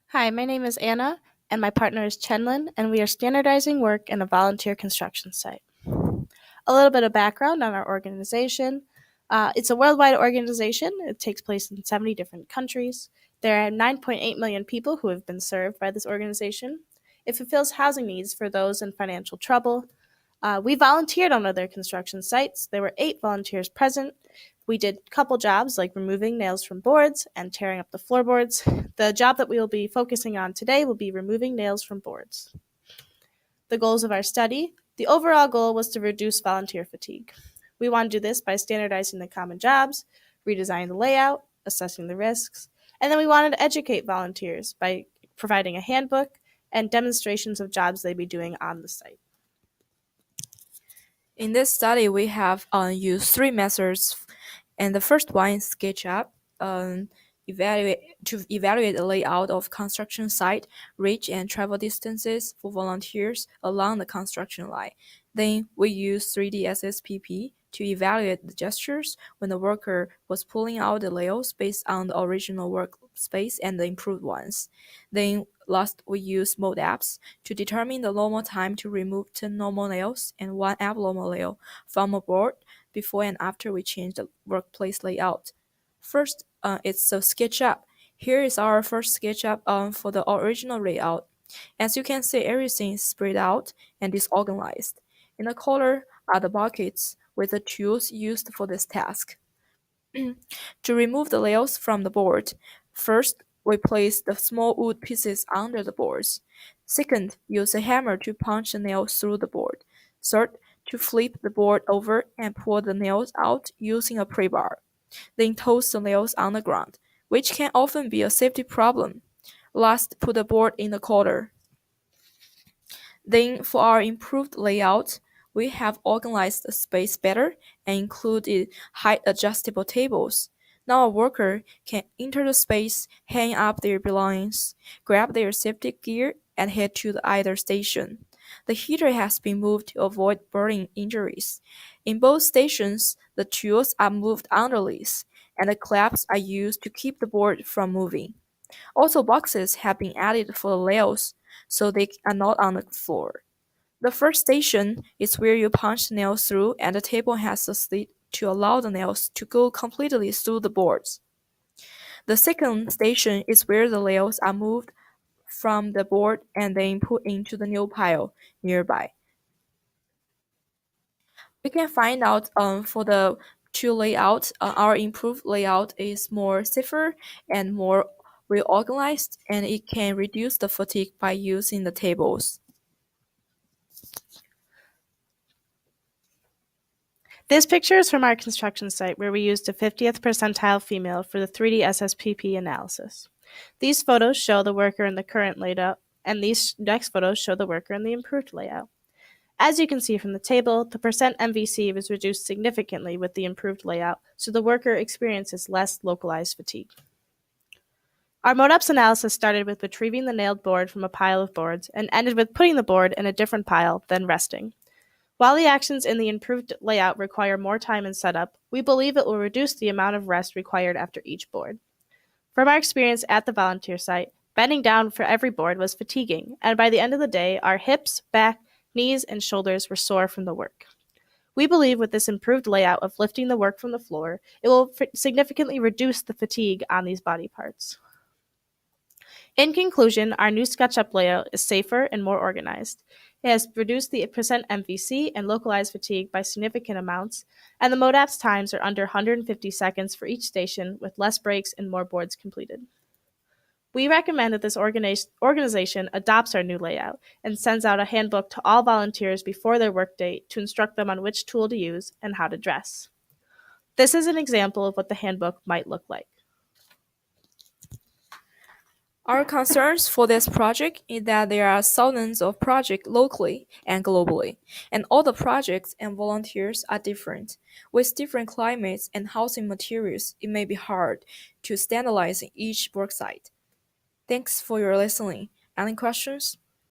Hi, my name is Anna, and my partner is Chenlan, and we are standardizing work in a volunteer construction site. A little bit of background on our organization. It's a worldwide organization. It takes place in 70 different countries. There are 9.8 million people who have been served by this organization. It fulfills housing needs for those in financial trouble. We volunteered on other construction sites. There were 8 volunteers present. We did a couple jobs like removing nails from boards and tearing up the floorboards. The job that we will be focusing on today will be removing nails from boards. The goals of our study: the overall goal was to reduce volunteer fatigue. We want to do this by standardizing the common jobs, redesigning the layout, assessing the risks, and then we wanted to educate volunteers by providing a handbook and demonstrations of jobs they'd be doing on the site. In this study, we have used three methods, and the first one is SketchUp, to evaluate the layout of construction site, reach and travel distances for volunteers along the construction line. Then we use 3D SSPP to evaluate the gestures when the worker was pulling out the layouts based on the original workspace and the improved ones. Then last, we use mode apps to determine the normal time to remove 10 normal nails and 1 abnormal nail from a board before and after we change the workplace layout. First, it's the SketchUp. Here is our first SketchUp for the original layout. As you can see, everything is spread out and disorganized. In the corner are the buckets with the tools used for this task. To remove the layers from the board, first, we place the small wood pieces under the boards. Second, use a hammer to punch the nail through the board. Third, to flip the board over and pull the nails out using a pry-bar. Then toss the nails on the ground, which can often be a safety problem. Last, put the board in the corner. Then for our improved layout, we have organized the space better and included height adjustable tables. Now a worker can enter the space, hang up their belongings, grab their safety gear, and head to either station. The heater has been moved to avoid burning injuries. In both stations, the tools are moved underneath, and the clamps are used to keep the board from moving. Also, boxes have been added for the rails, so they are not on the floor. The first station is where you punch the nails through, and the table has a slit to allow the nails to go completely through the boards. The second station is where the nails are moved from the board and then put into the nail pile nearby. We can find out for the two layout, our improved layout is more safer and more reorganized, and it can reduce the fatigue by using the tables. This picture is from our construction site where we used a 50th percentile female for the 3D SSPP analysis. These photos show the worker in the current layout, and these next photos show the worker in the improved layout. As you can see from the table, the percent MVC was reduced significantly with the improved layout, so the worker experiences less localized fatigue. Our MODUPS analysis started with retrieving the nailed board from a pile of boards and ended with putting the board in a different pile, then resting. While the actions in the improved layout require more time in setup, we believe it will reduce the amount of rest required after each board. From our experience at the volunteer site, bending down for every board was fatiguing, and by the end of the day, our hips, back, knees, and shoulders were sore from the work. We believe with this improved layout of lifting the work from the floor, it will significantly reduce the fatigue on these body parts. In conclusion, our new SketchUp layout is safer and more organized. It has reduced the percent MVC and localized fatigue by significant amounts, and the MODAPS times are under 150 seconds for each station with less breaks and more boards completed. We recommend that this organization adopts our new layout and sends out a handbook to all volunteers before their workday to instruct them on which tool to use and how to dress. This is an example of what the handbook might look like. Our concerns for this project is that there are thousands of projects locally and globally, and all the projects and volunteers are different. With different climates and housing materials, it may be hard to standardize in each worksite. Thanks for your listening. Any questions?